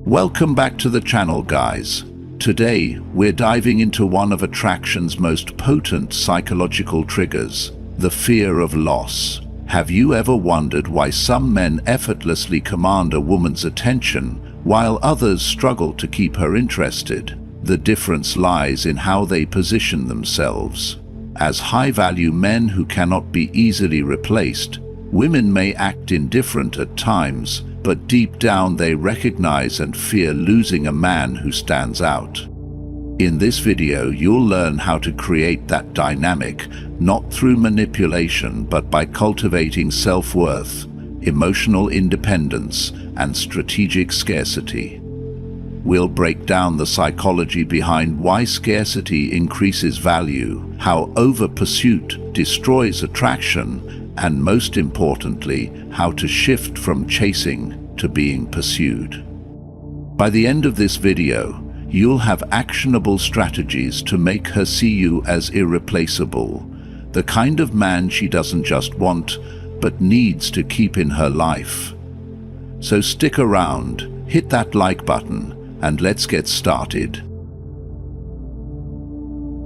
Welcome back to the channel, guys. Today, we're diving into one of attraction's most potent psychological triggers, the fear of loss. Have you ever wondered why some men effortlessly command a woman's attention, while others struggle to keep her interested? The difference lies in how they position themselves. As high-value men who cannot be easily replaced, women may act indifferent at times, but deep down they recognize and fear losing a man who stands out. In this video, you'll learn how to create that dynamic, not through manipulation, but by cultivating self-worth, emotional independence, and strategic scarcity. We'll break down the psychology behind why scarcity increases value, how over-pursuit destroys attraction, and most importantly, how to shift from chasing to being pursued. By the end of this video, you'll have actionable strategies to make her see you as irreplaceable, the kind of man she doesn't just want, but needs to keep in her life. So stick around, hit that like button, and let's get started.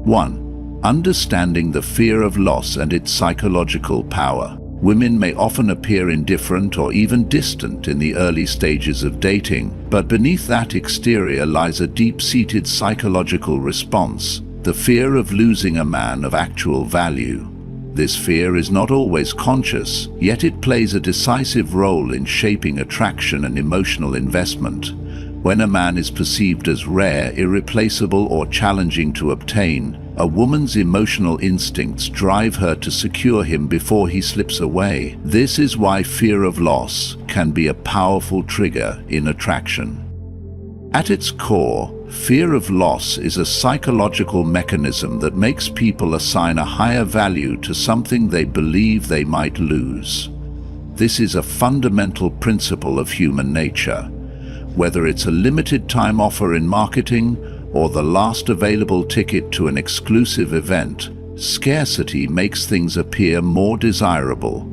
1. Understanding the fear of loss and its psychological power. Women may often appear indifferent or even distant in the early stages of dating, but beneath that exterior lies a deep-seated psychological response, the fear of losing a man of actual value. This fear is not always conscious, yet it plays a decisive role in shaping attraction and emotional investment. When a man is perceived as rare, irreplaceable, or challenging to obtain, a woman's emotional instincts drive her to secure him before he slips away. This is why fear of loss can be a powerful trigger in attraction. At its core, fear of loss is a psychological mechanism that makes people assign a higher value to something they believe they might lose. This is a fundamental principle of human nature. Whether it's a limited time offer in marketing or the last available ticket to an exclusive event, scarcity makes things appear more desirable.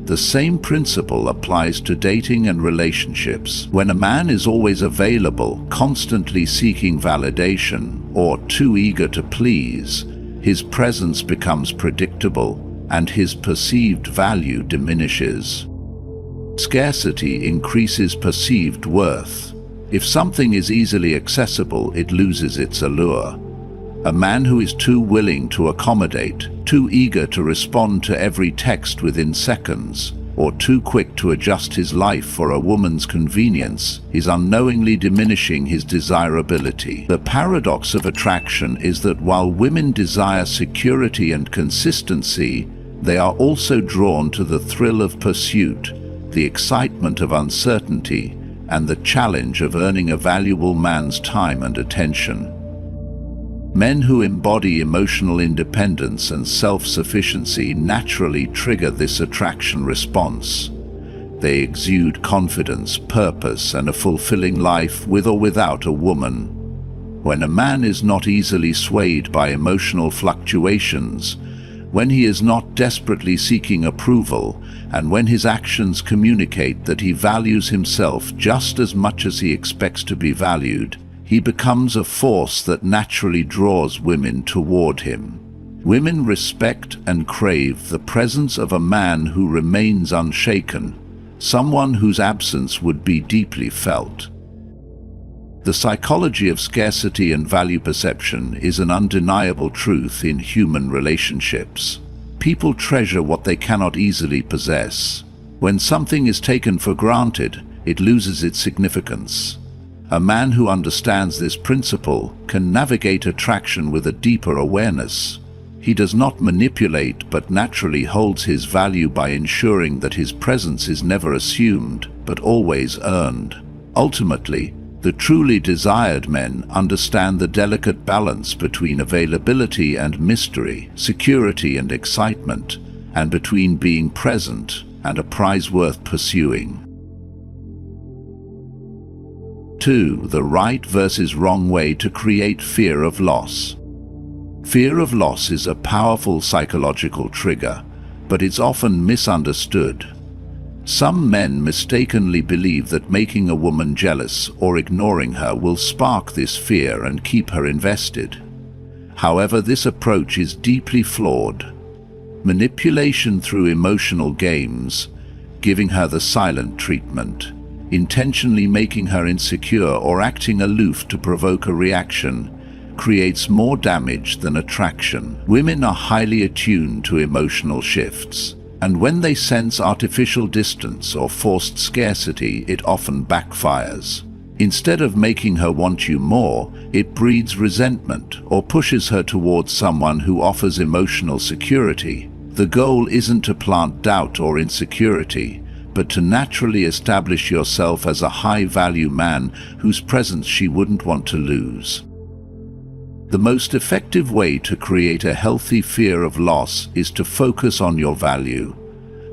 The same principle applies to dating and relationships. When a man is always available, constantly seeking validation, or too eager to please, his presence becomes predictable and his perceived value diminishes. Scarcity increases perceived worth. If something is easily accessible, it loses its allure. A man who is too willing to accommodate, too eager to respond to every text within seconds, or too quick to adjust his life for a woman's convenience, is unknowingly diminishing his desirability. The paradox of attraction is that while women desire security and consistency, they are also drawn to the thrill of pursuit, the excitement of uncertainty, and the challenge of earning a valuable man's time and attention. Men who embody emotional independence and self-sufficiency naturally trigger this attraction response. They exude confidence, purpose, and a fulfilling life with or without a woman. When a man is not easily swayed by emotional fluctuations, when he is not desperately seeking approval, and when his actions communicate that he values himself just as much as he expects to be valued, he becomes a force that naturally draws women toward him. Women respect and crave the presence of a man who remains unshaken, someone whose absence would be deeply felt. The psychology of scarcity and value perception is an undeniable truth in human relationships. People treasure what they cannot easily possess. When something is taken for granted, it loses its significance. A man who understands this principle can navigate attraction with a deeper awareness. He does not manipulate, but naturally holds his value by ensuring that his presence is never assumed, but always earned. Ultimately, the truly desired men understand the delicate balance between availability and mystery, security and excitement, and between being present and a prize worth pursuing. 2. The right versus wrong way to create fear of loss. Fear of loss is a powerful psychological trigger, but it's often misunderstood. Some men mistakenly believe that making a woman jealous or ignoring her will spark this fear and keep her invested. However, this approach is deeply flawed. Manipulation through emotional games, giving her the silent treatment, intentionally making her insecure or acting aloof to provoke a reaction, creates more damage than attraction. Women are highly attuned to emotional shifts, and when they sense artificial distance or forced scarcity, it often backfires. Instead of making her want you more, it breeds resentment or pushes her towards someone who offers emotional security. The goal isn't to plant doubt or insecurity, but to naturally establish yourself as a high-value man whose presence she wouldn't want to lose. The most effective way to create a healthy fear of loss is to focus on your value.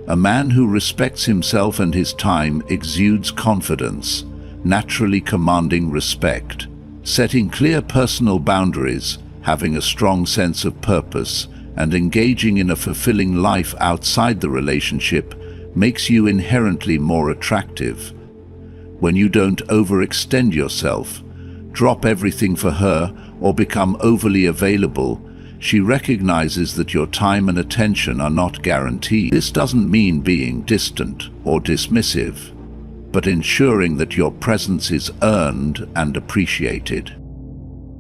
A man who respects himself and his time exudes confidence, naturally commanding respect. Setting clear personal boundaries, having a strong sense of purpose, and engaging in a fulfilling life outside the relationship makes you inherently more attractive. When you don't overextend yourself, drop everything for her, or become overly available, she recognizes that your time and attention are not guaranteed. This doesn't mean being distant or dismissive, but ensuring that your presence is earned and appreciated.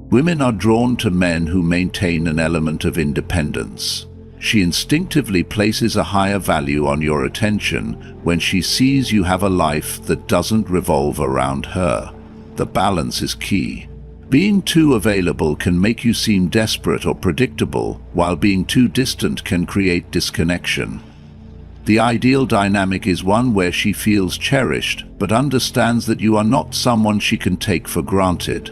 Women are drawn to men who maintain an element of independence. She instinctively places a higher value on your attention when she sees you have a life that doesn't revolve around her. The balance is key. Being too available can make you seem desperate or predictable, while being too distant can create disconnection. The ideal dynamic is one where she feels cherished, but understands that you are not someone she can take for granted.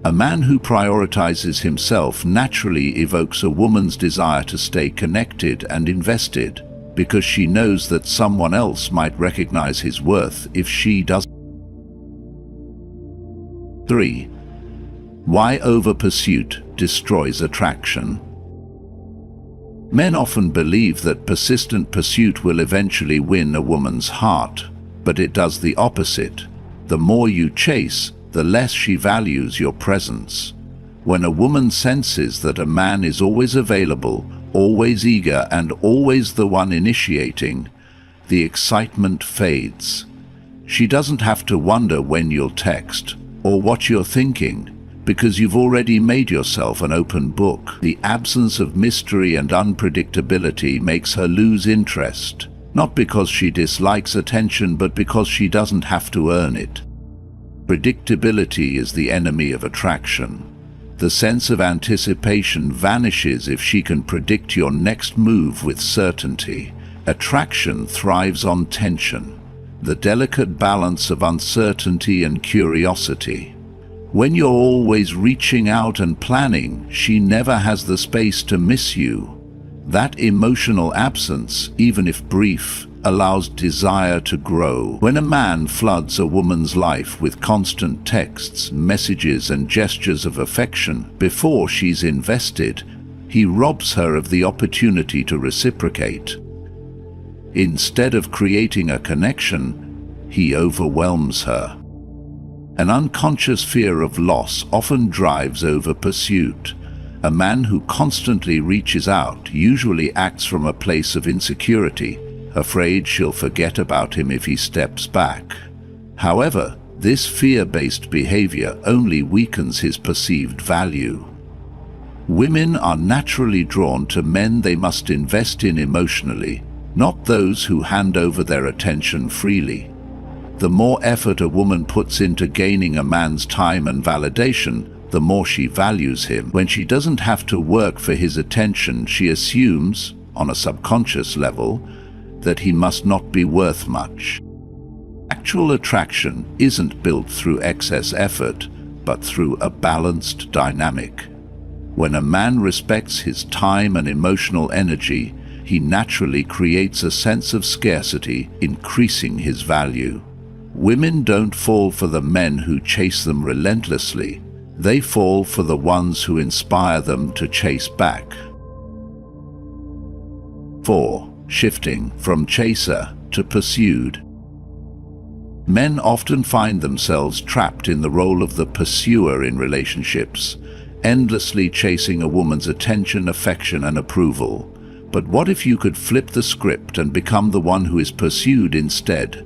A man who prioritizes himself naturally evokes a woman's desire to stay connected and invested, because she knows that someone else might recognize his worth if she doesn't. 3. Why over-pursuit destroys attraction. Men often believe that persistent pursuit will eventually win a woman's heart, but it does the opposite. The more you chase, the less she values your presence. When a woman senses that a man is always available, always eager, and always the one initiating, the excitement fades. She doesn't have to wonder when you'll text or what you're thinking, because you've already made yourself an open book. The absence of mystery and unpredictability makes her lose interest, not because she dislikes attention, but because she doesn't have to earn it. Predictability is the enemy of attraction. The sense of anticipation vanishes if she can predict your next move with certainty. Attraction thrives on tension, the delicate balance of uncertainty and curiosity. When you're always reaching out and planning, she never has the space to miss you. That emotional absence, even if brief, allows desire to grow. When a man floods a woman's life with constant texts, messages, and gestures of affection before she's invested, he robs her of the opportunity to reciprocate. Instead of creating a connection, he overwhelms her. An unconscious fear of loss often drives over pursuit. A man who constantly reaches out usually acts from a place of insecurity, afraid she'll forget about him if he steps back. However, this fear-based behavior only weakens his perceived value. Women are naturally drawn to men they must invest in emotionally, not those who hand over their attention freely. The more effort a woman puts into gaining a man's time and validation, the more she values him. When she doesn't have to work for his attention, she assumes, on a subconscious level, that he must not be worth much. Actual attraction isn't built through excess effort, but through a balanced dynamic. When a man respects his time and emotional energy, he naturally creates a sense of scarcity, increasing his value. Women don't fall for the men who chase them relentlessly. They fall for the ones who inspire them to chase back. 4. Shifting from chaser to pursued. Men often find themselves trapped in the role of the pursuer in relationships, endlessly chasing a woman's attention, affection, and approval. But what if you could flip the script and become the one who is pursued instead?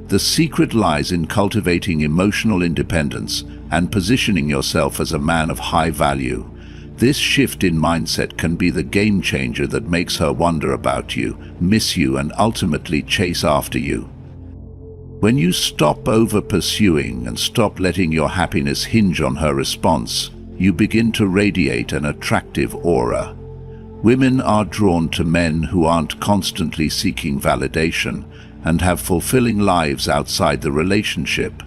The secret lies in cultivating emotional independence and positioning yourself as a man of high value. This shift in mindset can be the game changer that makes her wonder about you, miss you, and ultimately chase after you. When you stop over-pursuing and stop letting your happiness hinge on her response, you begin to radiate an attractive aura. Women are drawn to men who aren't constantly seeking validation and have fulfilling lives outside the relationship.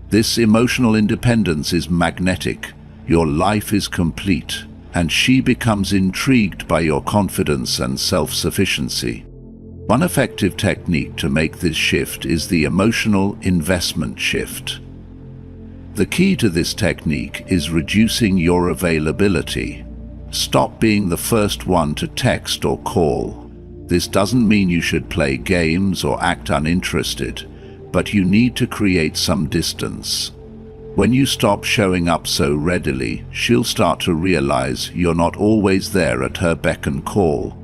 This emotional independence is magnetic. Your life is complete, and she becomes intrigued by your confidence and self-sufficiency. One effective technique to make this shift is the emotional investment shift. The key to this technique is reducing your availability. Stop being the first one to text or call. This doesn't mean you should play games or act uninterested, but you need to create some distance. When you stop showing up so readily, she'll start to realize you're not always there at her beck and call.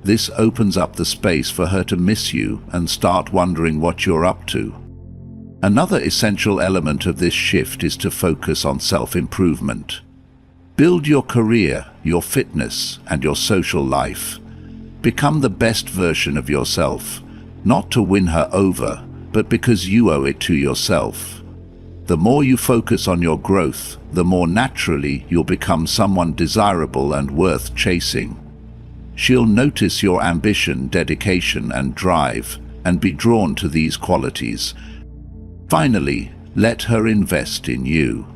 This opens up the space for her to miss you and start wondering what you're up to. Another essential element of this shift is to focus on self-improvement. Build your career, your fitness, and your social life. Become the best version of yourself, not to win her over, but because you owe it to yourself. The more you focus on your growth, the more naturally you'll become someone desirable and worth chasing. She'll notice your ambition, dedication, and drive, and be drawn to these qualities. Finally, let her invest in you.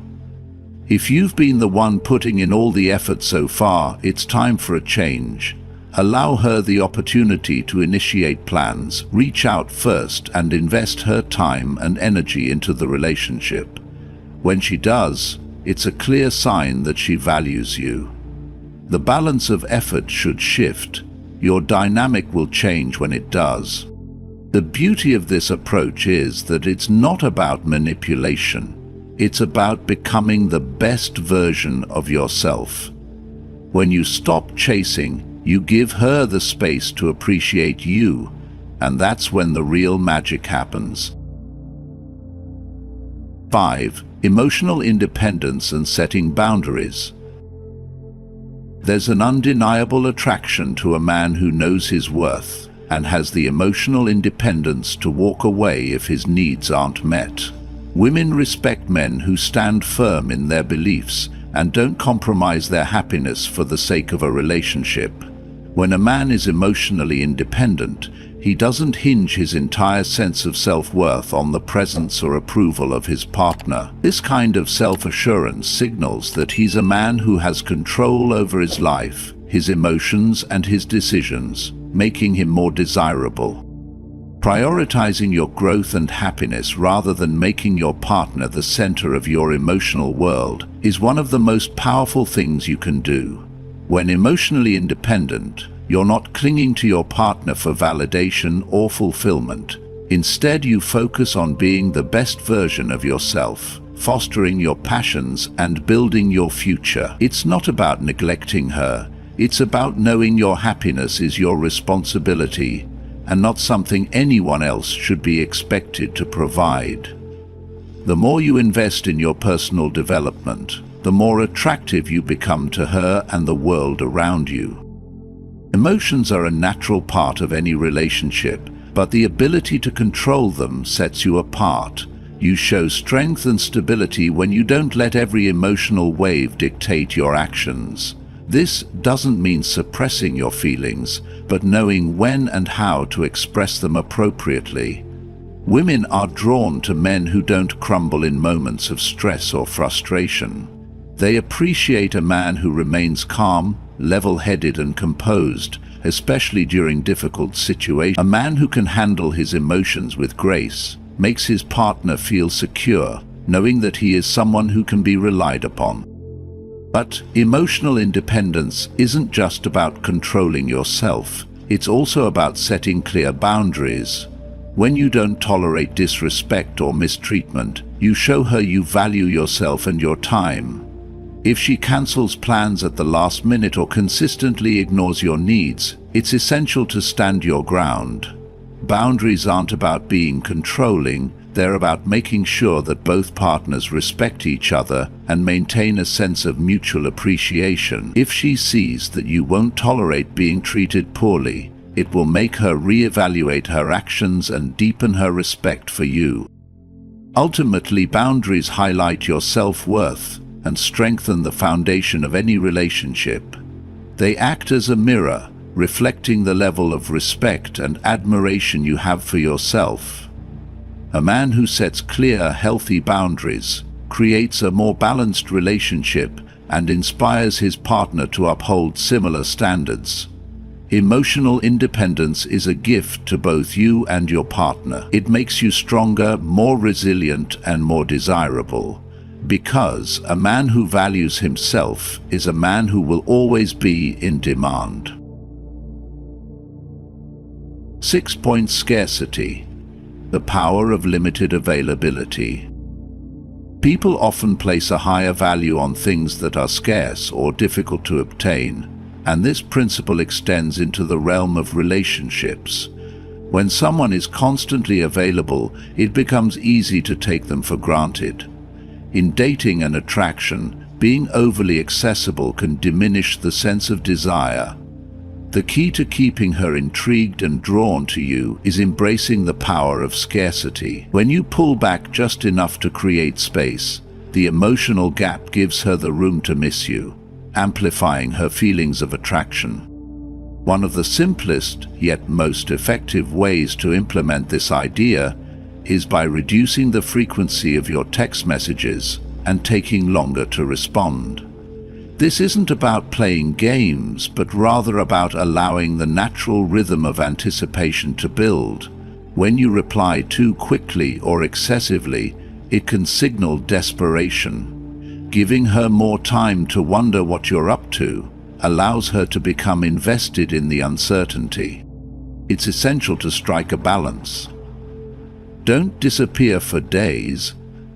If you've been the one putting in all the effort so far, it's time for a change. Allow her the opportunity to initiate plans, reach out first, and invest her time and energy into the relationship. When she does, it's a clear sign that she values you. The balance of effort should shift. Your dynamic will change when it does. The beauty of this approach is that it's not about manipulation. It's about becoming the best version of yourself. When you stop chasing, you give her the space to appreciate you, and that's when the real magic happens. 5. Emotional independence and setting boundaries. There's an undeniable attraction to a man who knows his worth and has the emotional independence to walk away if his needs aren't met. Women respect men who stand firm in their beliefs and don't compromise their happiness for the sake of a relationship. When a man is emotionally independent, he doesn't hinge his entire sense of self-worth on the presence or approval of his partner. This kind of self-assurance signals that he's a man who has control over his life, his emotions, and his decisions, making him more desirable. Prioritizing your growth and happiness rather than making your partner the center of your emotional world is one of the most powerful things you can do. When emotionally independent, you're not clinging to your partner for validation or fulfillment. Instead, you focus on being the best version of yourself, fostering your passions and building your future. It's not about neglecting her. It's about knowing your happiness is your responsibility and not something anyone else should be expected to provide. The more you invest in your personal development, the more attractive you become to her and the world around you. Emotions are a natural part of any relationship, but the ability to control them sets you apart. You show strength and stability when you don't let every emotional wave dictate your actions. This doesn't mean suppressing your feelings, but knowing when and how to express them appropriately. Women are drawn to men who don't crumble in moments of stress or frustration. They appreciate a man who remains calm, level-headed, and composed, especially during difficult situations. A man who can handle his emotions with grace makes his partner feel secure, knowing that he is someone who can be relied upon. But emotional independence isn't just about controlling yourself. It's also about setting clear boundaries. When you don't tolerate disrespect or mistreatment, you show her you value yourself and your time. If she cancels plans at the last minute or consistently ignores your needs, it's essential to stand your ground. Boundaries aren't about being controlling, they're about making sure that both partners respect each other and maintain a sense of mutual appreciation. If she sees that you won't tolerate being treated poorly, it will make her reevaluate her actions and deepen her respect for you. Ultimately, boundaries highlight your self-worth and strengthen the foundation of any relationship. They act as a mirror, reflecting the level of respect and admiration you have for yourself. A man who sets clear, healthy boundaries creates a more balanced relationship and inspires his partner to uphold similar standards. Emotional independence is a gift to both you and your partner. It makes you stronger, more resilient, and more desirable. Because a man who values himself is a man who will always be in demand. 6. Scarcity. The power of limited availability. People often place a higher value on things that are scarce or difficult to obtain, and this principle extends into the realm of relationships. When someone is constantly available, it becomes easy to take them for granted. In dating and attraction, being overly accessible can diminish the sense of desire. The key to keeping her intrigued and drawn to you is embracing the power of scarcity. When you pull back just enough to create space, the emotional gap gives her the room to miss you, amplifying her feelings of attraction. One of the simplest yet most effective ways to implement this idea is by reducing the frequency of your text messages and taking longer to respond. This isn't about playing games, but rather about allowing the natural rhythm of anticipation to build. When you reply too quickly or excessively, it can signal desperation. Giving her more time to wonder what you're up to allows her to become invested in the uncertainty. It's essential to strike a balance. Don't disappear for days,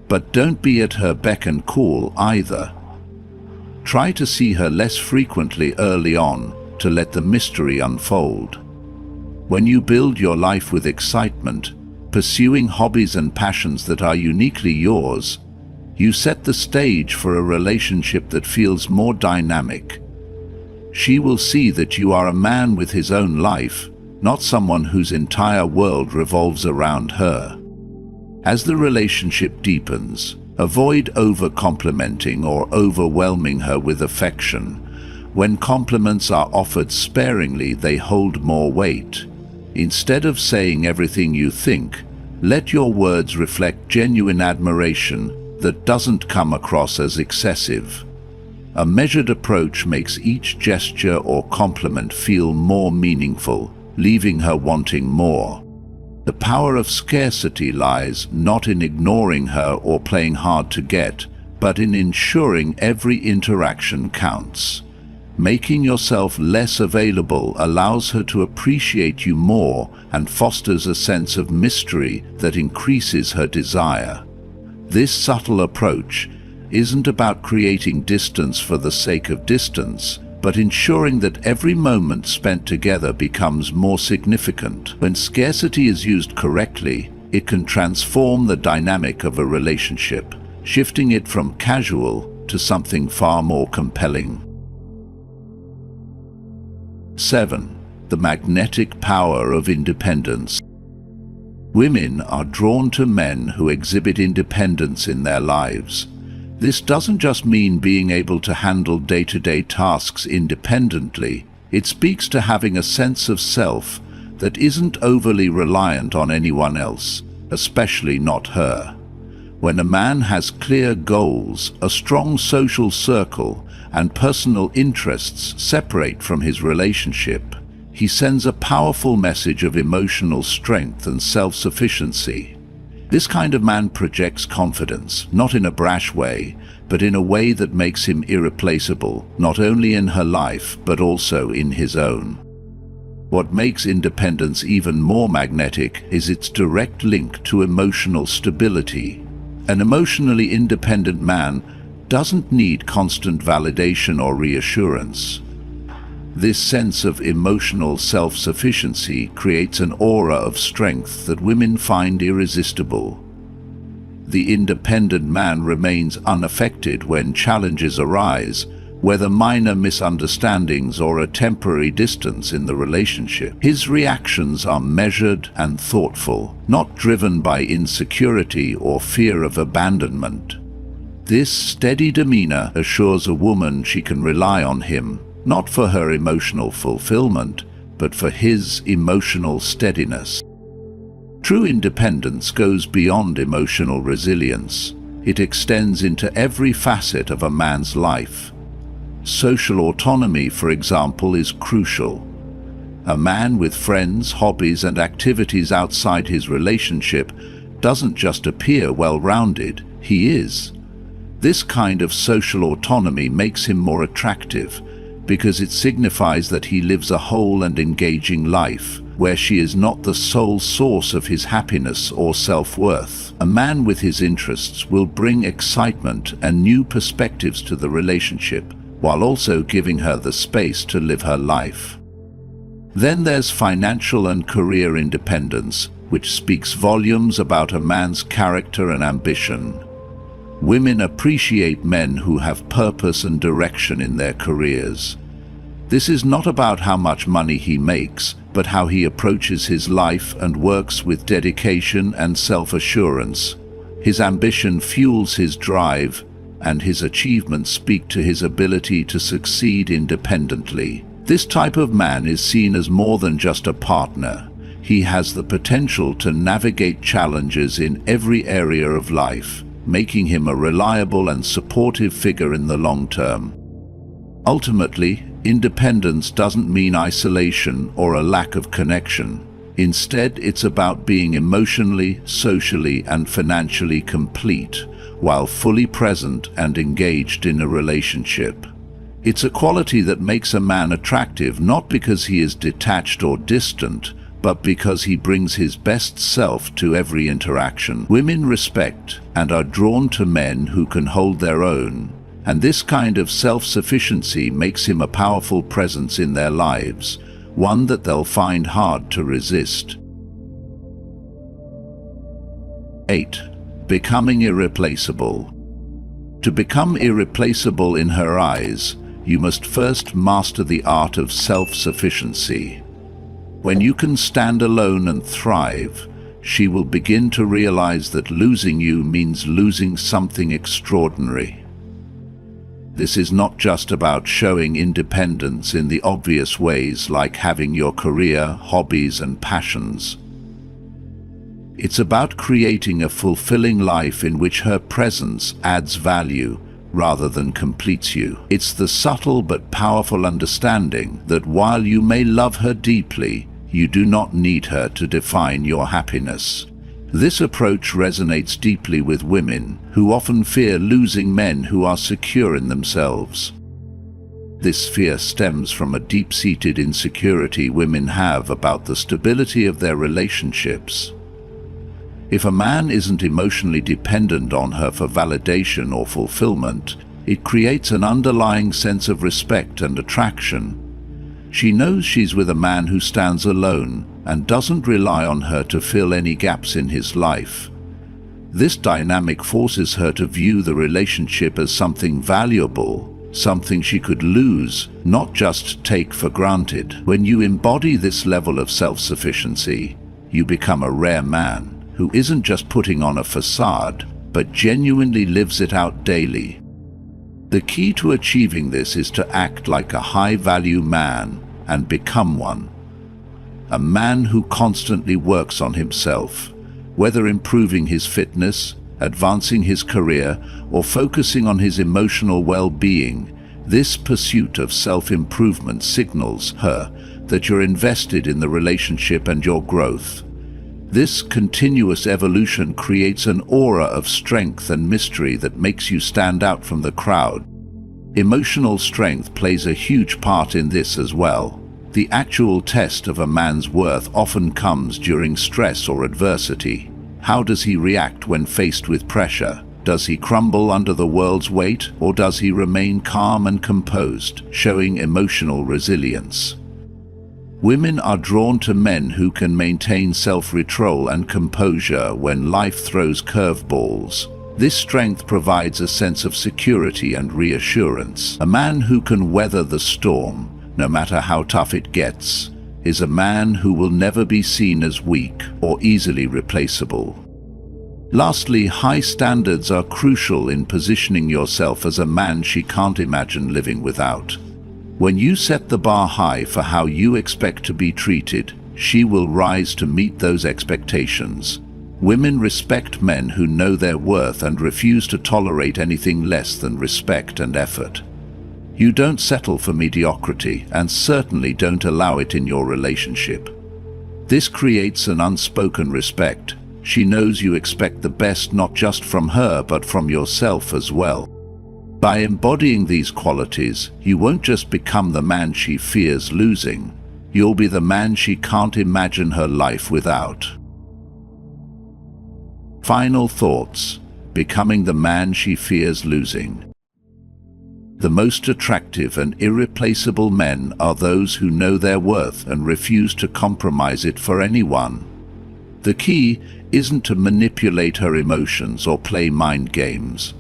but don't be at her beck and call either. Try to see her less frequently early on to let the mystery unfold. When you build your life with excitement, pursuing hobbies and passions that are uniquely yours, you set the stage for a relationship that feels more dynamic. She will see that you are a man with his own life, not someone whose entire world revolves around her. As the relationship deepens, avoid over-complimenting or overwhelming her with affection. When compliments are offered sparingly, they hold more weight. Instead of saying everything you think, let your words reflect genuine admiration that doesn't come across as excessive. A measured approach makes each gesture or compliment feel more meaningful, leaving her wanting more. The power of scarcity lies not in ignoring her or playing hard to get, but in ensuring every interaction counts. Making yourself less available allows her to appreciate you more and fosters a sense of mystery that increases her desire. This subtle approach isn't about creating distance for the sake of distance, but ensuring that every moment spent together becomes more significant. When scarcity is used correctly, it can transform the dynamic of a relationship, shifting it from casual to something far more compelling. 7. The magnetic power of independence. Women are drawn to men who exhibit independence in their lives. This doesn't just mean being able to handle day-to-day tasks independently. It speaks to having a sense of self that isn't overly reliant on anyone else, especially not her. When a man has clear goals, a strong social circle, and personal interests separate from his relationship, he sends a powerful message of emotional strength and self-sufficiency. This kind of man projects confidence, not in a brash way, but in a way that makes him irreplaceable, not only in her life, but also in his own. What makes independence even more magnetic is its direct link to emotional stability. An emotionally independent man doesn't need constant validation or reassurance. This sense of emotional self-sufficiency creates an aura of strength that women find irresistible. The independent man remains unaffected when challenges arise, whether minor misunderstandings or a temporary distance in the relationship. His reactions are measured and thoughtful, not driven by insecurity or fear of abandonment. This steady demeanor assures a woman she can rely on him, not for her emotional fulfillment, but for his emotional steadiness. True independence goes beyond emotional resilience. It extends into every facet of a man's life. Social autonomy, for example, is crucial. A man with friends, hobbies, and activities outside his relationship doesn't just appear well-rounded, he is. This kind of social autonomy makes him more attractive, because it signifies that he lives a whole and engaging life, where she is not the sole source of his happiness or self-worth. A man with his interests will bring excitement and new perspectives to the relationship, while also giving her the space to live her life. Then there's financial and career independence, which speaks volumes about a man's character and ambition. Women appreciate men who have purpose and direction in their careers. This is not about how much money he makes, but how he approaches his life and works with dedication and self-assurance. His ambition fuels his drive, and his achievements speak to his ability to succeed independently. This type of man is seen as more than just a partner. He has the potential to navigate challenges in every area of life, making him a reliable and supportive figure in the long term. Ultimately, independence doesn't mean isolation or a lack of connection. Instead, it's about being emotionally, socially, and financially complete, while fully present and engaged in a relationship. It's a quality that makes a man attractive not because he is detached or distant, but because he brings his best self to every interaction. Women respect and are drawn to men who can hold their own, and this kind of self-sufficiency makes him a powerful presence in their lives, one that they'll find hard to resist. 8. Becoming irreplaceable. To become irreplaceable in her eyes, you must first master the art of self-sufficiency. When you can stand alone and thrive, she will begin to realize that losing you means losing something extraordinary. This is not just about showing independence in the obvious ways like having your career, hobbies, and passions. It's about creating a fulfilling life in which her presence adds value rather than completes you. It's the subtle but powerful understanding that while you may love her deeply, you do not need her to define your happiness. This approach resonates deeply with women who often fear losing men who are secure in themselves. This fear stems from a deep-seated insecurity women have about the stability of their relationships. If a man isn't emotionally dependent on her for validation or fulfillment, it creates an underlying sense of respect and attraction. She knows she's with a man who stands alone and doesn't rely on her to fill any gaps in his life. This dynamic forces her to view the relationship as something valuable, something she could lose, not just take for granted. When you embody this level of self-sufficiency, you become a rare man who isn't just putting on a facade, but genuinely lives it out daily. The key to achieving this is to act like a high-value man and become one. A man who constantly works on himself, whether improving his fitness, advancing his career, or focusing on his emotional well-being. This pursuit of self-improvement signals her that you're invested in the relationship and your growth. This continuous evolution creates an aura of strength and mystery that makes you stand out from the crowd. Emotional strength plays a huge part in this as well. The actual test of a man's worth often comes during stress or adversity. How does he react when faced with pressure? Does he crumble under the world's weight, or does he remain calm and composed, showing emotional resilience? Women are drawn to men who can maintain self-control and composure when life throws curveballs. This strength provides a sense of security and reassurance. A man who can weather the storm, no matter how tough it gets, is a man who will never be seen as weak or easily replaceable. Lastly, high standards are crucial in positioning yourself as a man she can't imagine living without. When you set the bar high for how you expect to be treated, she will rise to meet those expectations. Women respect men who know their worth and refuse to tolerate anything less than respect and effort. You don't settle for mediocrity, and certainly don't allow it in your relationship. This creates an unspoken respect. She knows you expect the best not just from her, but from yourself as well. By embodying these qualities, you won't just become the man she fears losing. You'll be the man she can't imagine her life without. Final thoughts. Becoming the man she fears losing. The most attractive and irreplaceable men are those who know their worth and refuse to compromise it for anyone. The key isn't to manipulate her emotions or play mind games.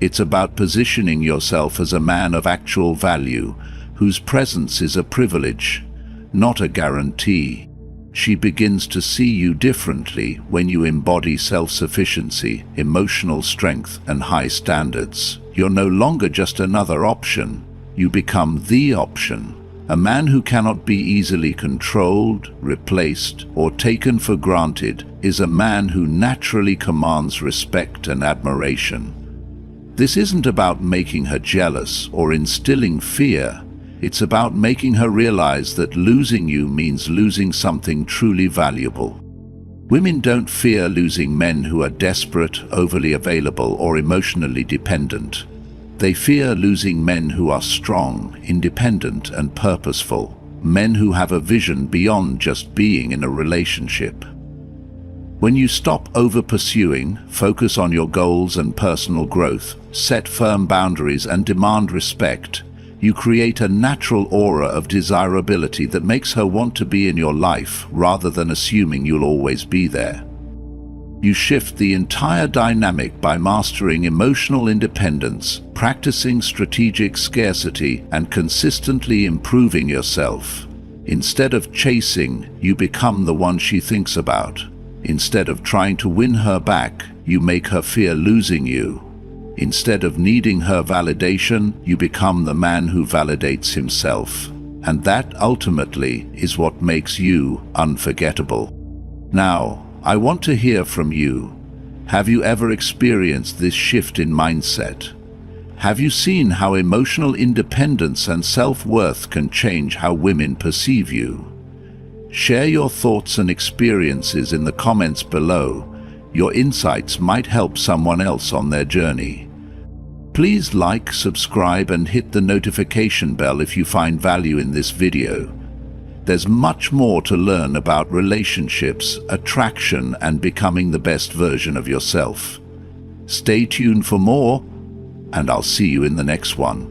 It's about positioning yourself as a man of actual value, whose presence is a privilege, not a guarantee. She begins to see you differently when you embody self-sufficiency, emotional strength, and high standards. You're no longer just another option. You become the option. A man who cannot be easily controlled, replaced, or taken for granted is a man who naturally commands respect and admiration. This isn't about making her jealous or instilling fear. It's about making her realize that losing you means losing something truly valuable. Women don't fear losing men who are desperate, overly available, or emotionally dependent. They fear losing men who are strong, independent, and purposeful. Men who have a vision beyond just being in a relationship. When you stop over-pursuing, focus on your goals and personal growth, set firm boundaries, and demand respect, you create a natural aura of desirability that makes her want to be in your life rather than assuming you'll always be there. You shift the entire dynamic by mastering emotional independence, practicing strategic scarcity, and consistently improving yourself. Instead of chasing, you become the one she thinks about. Instead of trying to win her back, you make her fear losing you. Instead of needing her validation, you become the man who validates himself. And that ultimately is what makes you unforgettable. Now, I want to hear from you. Have you ever experienced this shift in mindset? Have you seen how emotional independence and self-worth can change how women perceive you? Share your thoughts and experiences in the comments below. Your insights might help someone else on their journey. Please like, subscribe, and hit the notification bell if you find value in this video. There's much more to learn about relationships, attraction, and becoming the best version of yourself. Stay tuned for more, and I'll see you in the next one.